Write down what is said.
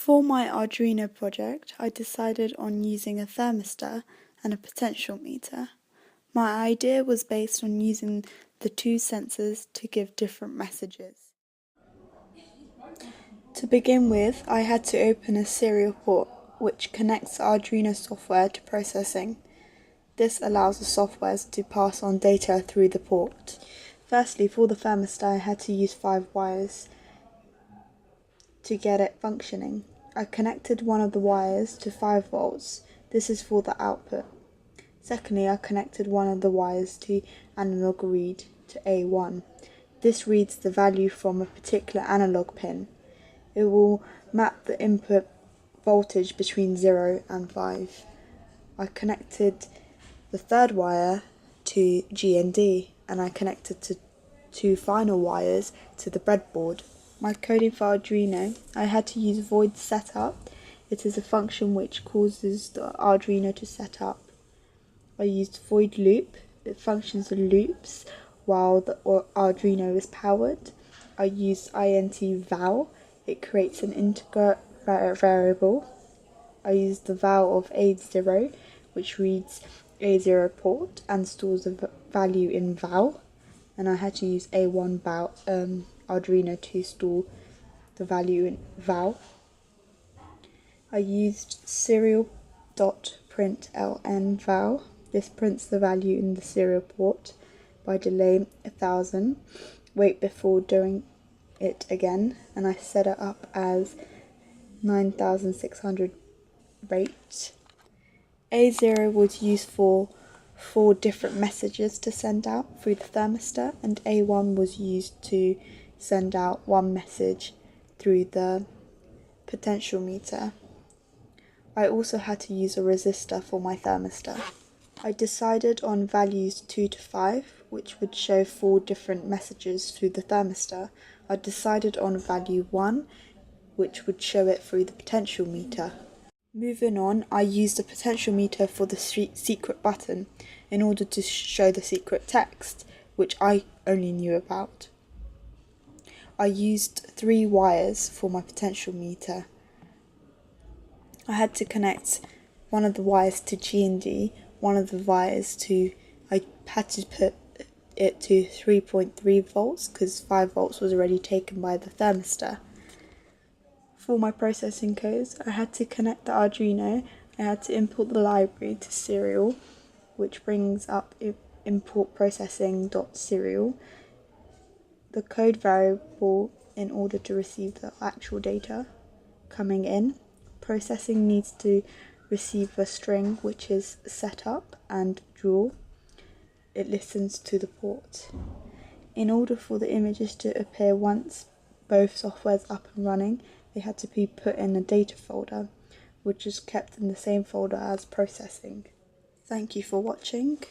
For my Arduino project, I decided on using a thermistor and a potentiometer. My idea was based on using the two sensors to give different messages. To begin with, I had to open a serial port which connects Arduino software to processing. This allows the software to pass on data through the port. Firstly, for the thermistor, I had to use 5 wires to get it functioning. I connected one of the wires to 5 volts. This is for the output. Secondly, I connected one of the wires to analog read to A1. This reads the value from a particular analog pin. It will map the input voltage between 0 and 5. I connected the third wire to G and D, and I connected the 2 final wires to the breadboard. My coding for Arduino, I had to use void setup. It is a function which causes the Arduino to set up. I used void loop. It functions in loops while the Arduino is powered. I used int val. It creates an integer variable. I used the val of A0, which reads A0 port and stores the value in val. And I had to use A1 val, Arduino to store the value in val. I used serial.println val. This prints the value in the serial port by delay 1000. Wait before doing it again, and I set it up as 9600 rate. A0 was used for 4 different messages to send out through the thermistor, and A1 was used to send out one message through the potentiometer. I also had to use a resistor for my thermistor. I decided on values 2 to 5, which would show 4 different messages through the thermistor. I decided on value 1, which would show it through the potentiometer. Moving on, I used the potentiometer for the secret button in order to show the secret text, which I only knew about. I used 3 wires for my potentiometer. I had to connect one of the wires to G and D, one of the wires I had to put it to 3.3 volts because 5 volts was already taken by the thermistor. For my processing codes, I had to connect the Arduino. I had to import the library to serial, which brings up import processing.serial, the code variable in order to receive the actual data coming in. Processing needs to receive a string which is setup and draw. It listens to the port. In order for the images to appear once both softwares up and running, they had to be put in a data folder, which is kept in the same folder as processing. Thank you for watching.